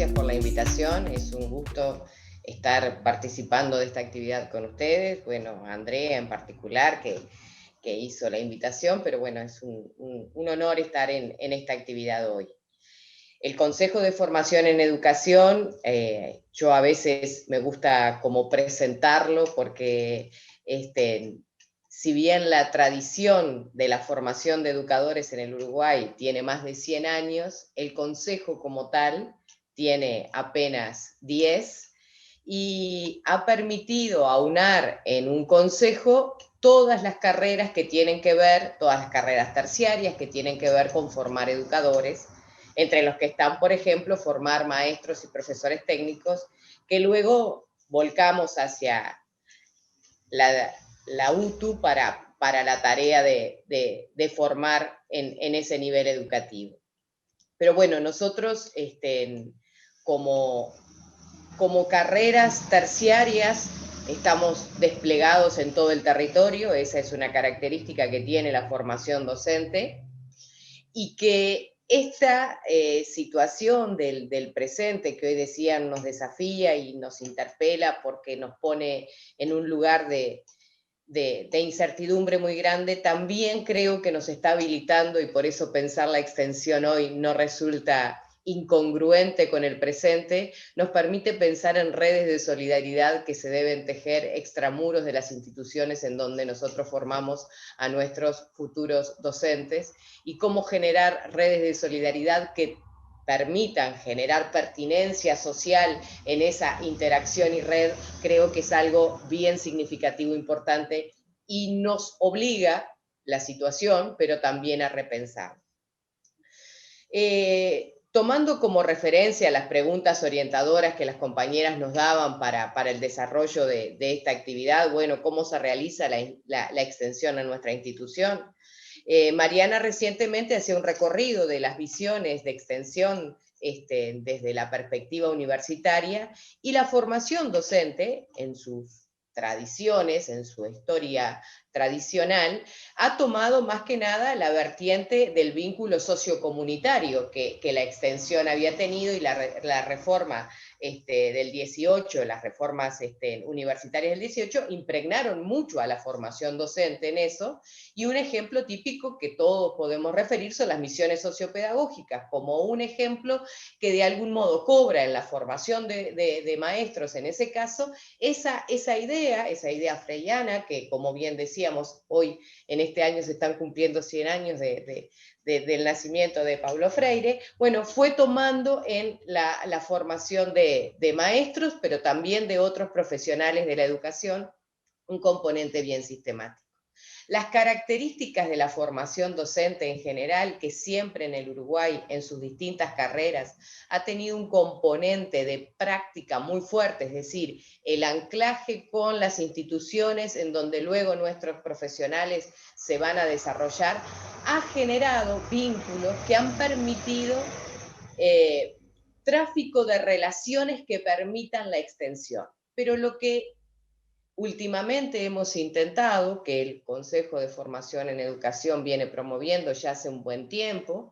gracias por la invitación, es un gusto estar participando de esta actividad con ustedes, bueno, Andrea en particular, que hizo la invitación, pero bueno, es un honor estar en esta actividad hoy. El Consejo de Formación en Educación, yo a veces me gusta como presentarlo porque si bien la tradición de la formación de educadores en el Uruguay tiene más de 100 años, el Consejo como tal tiene apenas 10 y ha permitido aunar en un consejo todas las carreras que tienen que ver, todas las carreras terciarias que tienen que ver con formar educadores, entre los que están, por ejemplo, formar maestros y profesores técnicos, que luego volcamos hacia la UTU para la tarea de formar en ese nivel educativo. Pero bueno, nosotros como carreras terciarias estamos desplegados en todo el territorio, esa es una característica que tiene la formación docente, y que esta situación del presente que hoy decían nos desafía y nos interpela porque nos pone en un lugar de incertidumbre muy grande, también creo que nos está habilitando, y por eso pensar la extensión hoy no resulta incongruente con el presente, nos permite pensar en redes de solidaridad que se deben tejer extramuros de las instituciones en donde nosotros formamos a nuestros futuros docentes, y cómo generar redes de solidaridad que permitan generar pertinencia social en esa interacción y red, creo que es algo bien significativo, importante, y nos obliga la situación, pero también a repensar. Tomando como referencia las preguntas orientadoras que las compañeras nos daban para el desarrollo de esta actividad, bueno, ¿cómo se realiza la extensión en nuestra institución? Mariana recientemente hacía un recorrido de las visiones de extensión desde la perspectiva universitaria, y la formación docente en sus tradiciones, en su historia tradicional, ha tomado más que nada la vertiente del vínculo sociocomunitario que la extensión había tenido, y la reforma del 18, las reformas universitarias del 18, impregnaron mucho a la formación docente en eso, y un ejemplo típico que todos podemos referir son las misiones sociopedagógicas, como un ejemplo que de algún modo cobra en la formación de maestros, en ese caso, esa idea freyana, que como bien decíamos, hoy en este año se están cumpliendo 100 años del nacimiento de Paulo Freire, bueno, fue tomando en la formación de maestros, pero también de otros profesionales de la educación, un componente bien sistemático. Las características de la formación docente en general, que siempre en el Uruguay, en sus distintas carreras, ha tenido un componente de práctica muy fuerte, es decir, el anclaje con las instituciones en donde luego nuestros profesionales se van a desarrollar, ha generado vínculos que han permitido tráfico de relaciones que permitan la extensión. Pero lo que últimamente hemos intentado, que el Consejo de Formación en Educación viene promoviendo ya hace un buen tiempo,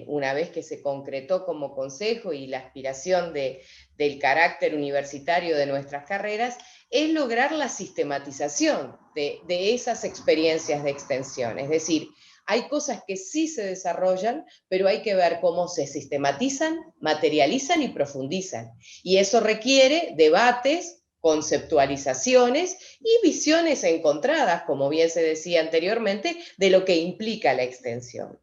una vez que se concretó como consejo y la aspiración del carácter universitario de nuestras carreras, es lograr la sistematización de esas experiencias de extensión. Es decir, hay cosas que sí se desarrollan, pero hay que ver cómo se sistematizan, materializan y profundizan. Y eso requiere debates, conceptualizaciones y visiones encontradas, como bien se decía anteriormente, de lo que implica la extensión.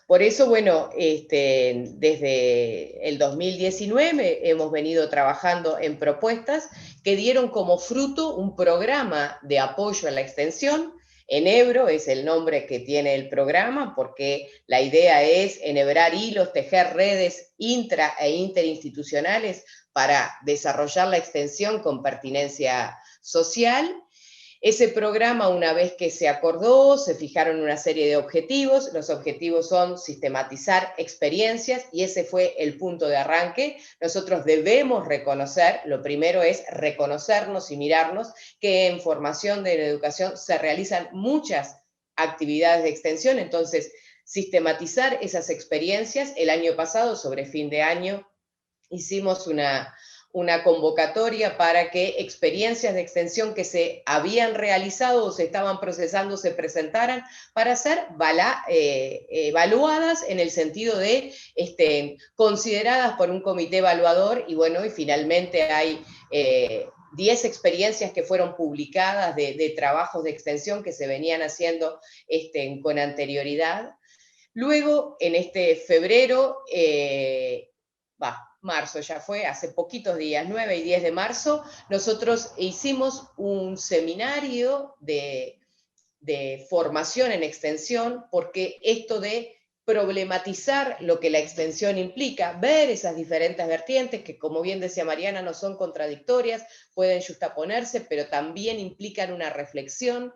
Por eso, bueno, desde el 2019 hemos venido trabajando en propuestas que dieron como fruto un programa de apoyo a la extensión. Enebro es el nombre que tiene el programa, porque la idea es enhebrar hilos, tejer redes intra e interinstitucionales para desarrollar la extensión con pertinencia social. Ese programa, una vez que se acordó, se fijaron una serie de objetivos. Los objetivos son sistematizar experiencias, y ese fue el punto de arranque. Nosotros debemos reconocer, lo primero es reconocernos y mirarnos, que en formación de la educación se realizan muchas actividades de extensión, entonces sistematizar esas experiencias. El año pasado, sobre fin de año, hicimos una convocatoria para que experiencias de extensión que se habían realizado o se estaban procesando se presentaran para ser evaluadas en el sentido de consideradas por un comité evaluador, y bueno, y finalmente hay 10 experiencias que fueron publicadas de trabajos de extensión que se venían haciendo con anterioridad. Luego, en este febrero, marzo ya fue, hace poquitos días, 9 y 10 de marzo, nosotros hicimos un seminario de formación en extensión, porque esto de problematizar lo que la extensión implica, ver esas diferentes vertientes que, como bien decía Mariana, no son contradictorias, pueden justaponerse, pero también implican una reflexión.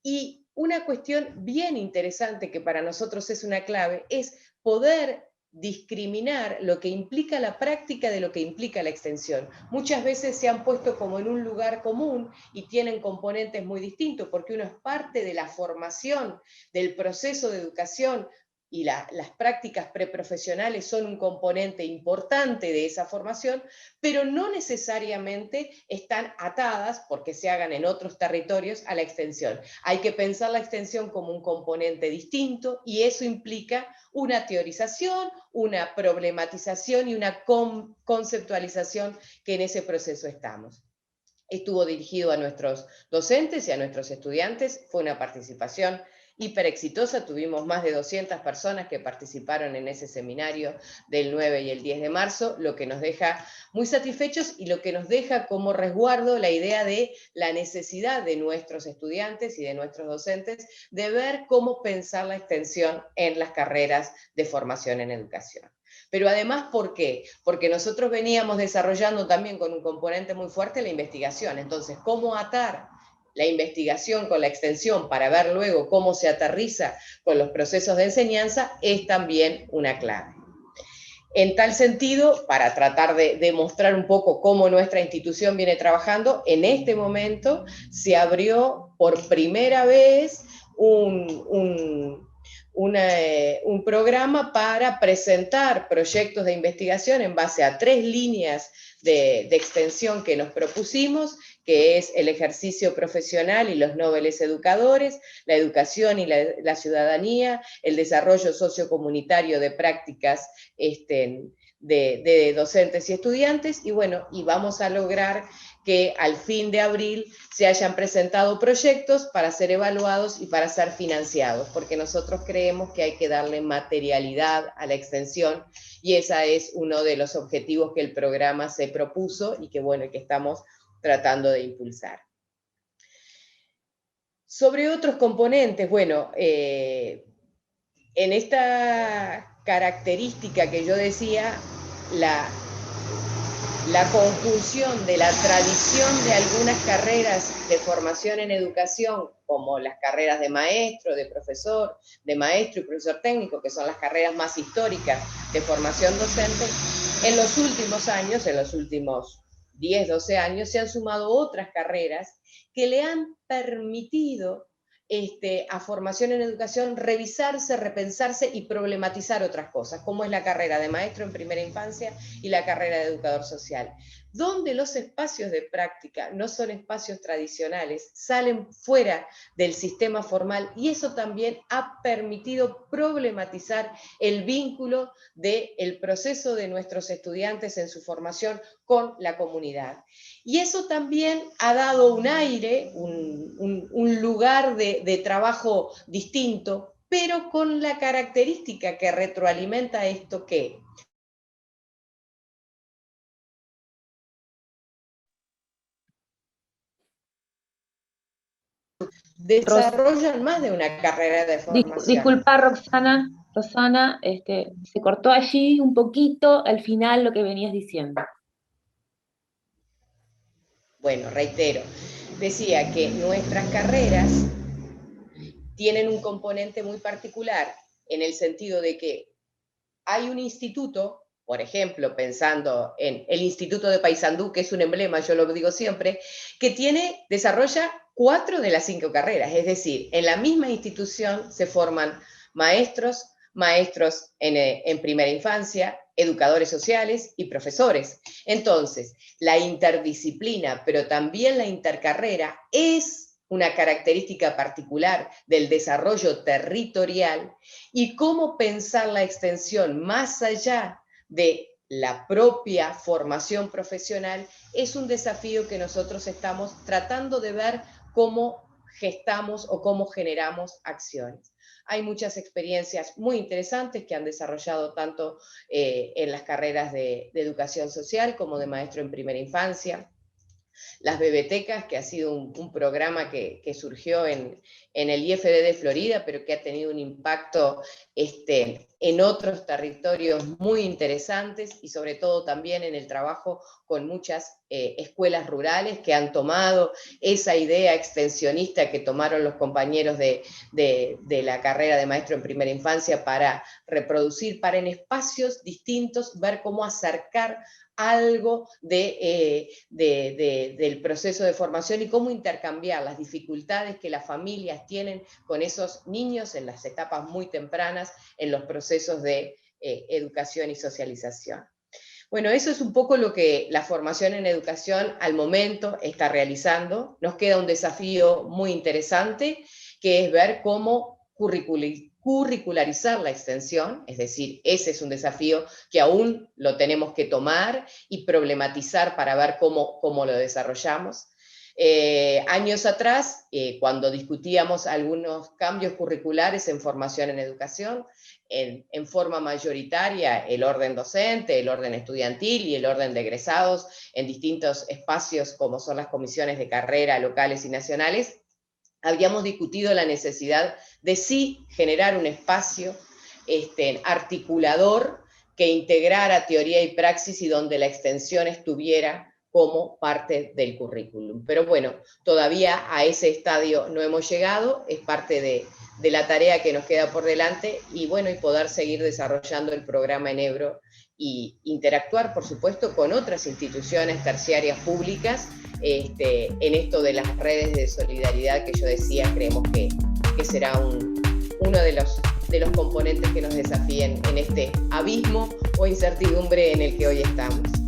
Y una cuestión bien interesante que para nosotros es una clave es poder discriminar lo que implica la práctica de lo que implica la extensión. Muchas veces se han puesto como en un lugar común y tienen componentes muy distintos, porque uno es parte de la formación, del proceso de educación, y las prácticas preprofesionales son un componente importante de esa formación, pero no necesariamente están atadas, porque se hagan en otros territorios, a la extensión. Hay que pensar la extensión como un componente distinto, y eso implica una teorización, una problematización y una conceptualización, que en ese proceso estamos. Estuvo dirigido a nuestros docentes y a nuestros estudiantes, fue una participación hiper exitosa, tuvimos más de 200 personas que participaron en ese seminario del 9 y el 10 de marzo, lo que nos deja muy satisfechos y lo que nos deja como resguardo la idea de la necesidad de nuestros estudiantes y de nuestros docentes de ver cómo pensar la extensión en las carreras de formación en educación. Pero además, ¿por qué? Porque nosotros veníamos desarrollando también con un componente muy fuerte la investigación. Entonces, ¿cómo atar la investigación con la extensión para ver luego cómo se aterriza con los procesos de enseñanza? Es también una clave. En tal sentido, para tratar de mostrar un poco cómo nuestra institución viene trabajando, en este momento se abrió por primera vez un programa para presentar proyectos de investigación en base a 3 líneas de extensión que nos propusimos, que es el ejercicio profesional y los nobles educadores, la educación y la ciudadanía, el desarrollo sociocomunitario de prácticas de docentes y estudiantes, y bueno, y vamos a lograr que al fin de abril se hayan presentado proyectos para ser evaluados y para ser financiados, porque nosotros creemos que hay que darle materialidad a la extensión, y ese es uno de los objetivos que el programa se propuso y que, bueno, que estamos tratando de impulsar. Sobre otros componentes, bueno, en esta característica que yo decía, la conjunción de la tradición de algunas carreras de formación en educación, como las carreras de maestro, de profesor, de maestro y profesor técnico, que son las carreras más históricas de formación docente, en los últimos años, en los últimos 10, 12 años, se han sumado otras carreras que le han permitido a formación en educación revisarse, repensarse y problematizar otras cosas, como es la carrera de maestro en primera infancia y la carrera de educador social, donde los espacios de práctica no son espacios tradicionales, salen fuera del sistema formal, y eso también ha permitido problematizar el vínculo del proceso de nuestros estudiantes en su formación con la comunidad. Y eso también ha dado un aire, un lugar de trabajo distinto, pero con la característica que retroalimenta esto, que desarrollan más de una carrera de formación. Disculpa, Roxana, se cortó allí un poquito al final lo que venías diciendo. Bueno, reitero, decía que nuestras carreras tienen un componente muy particular, en el sentido de que hay un instituto, por ejemplo, pensando en el Instituto de Paysandú, que es un emblema, yo lo digo siempre, que desarrolla 4 de las 5 carreras, es decir, en la misma institución se forman maestros, maestros en primera infancia, educadores sociales y profesores. Entonces, la interdisciplina, pero también la intercarrera, es una característica particular del desarrollo territorial, y cómo pensar la extensión más allá de la propia formación profesional es un desafío que nosotros estamos tratando de ver cómo gestamos o cómo generamos acciones. Hay muchas experiencias muy interesantes que han desarrollado tanto en las carreras de educación social como de maestro en primera infancia. Las bebetecas, que ha sido un programa que surgió en el IFD de Florida, pero que ha tenido un impacto en otros territorios muy interesantes, y sobre todo también en el trabajo con muchas escuelas rurales que han tomado esa idea extensionista que tomaron los compañeros de la carrera de maestro en primera infancia para reproducir, para en espacios distintos ver cómo acercar algo del proceso de formación y cómo intercambiar las dificultades que las familias tienen con esos niños en las etapas muy tempranas, en los procesos de educación y socialización. Bueno, eso es un poco lo que la formación en educación al momento está realizando. Nos queda un desafío muy interesante, que es ver cómo curricularizar la extensión, es decir, ese es un desafío que aún lo tenemos que tomar y problematizar para ver cómo lo desarrollamos. Años atrás, cuando discutíamos algunos cambios curriculares en formación en educación, en forma mayoritaria el orden docente, el orden estudiantil y el orden de egresados en distintos espacios como son las comisiones de carrera locales y nacionales, habíamos discutido la necesidad de sí generar un espacio articulador que integrara teoría y praxis y donde la extensión estuviera como parte del currículum. Pero bueno, todavía a ese estadio no hemos llegado, es parte de la tarea que nos queda por delante, y bueno, y poder seguir desarrollando el programa en Ebro y interactuar, por supuesto, con otras instituciones terciarias públicas en esto de las redes de solidaridad que yo decía. Creemos que será uno de los componentes que nos desafíen en este abismo o incertidumbre en el que hoy estamos.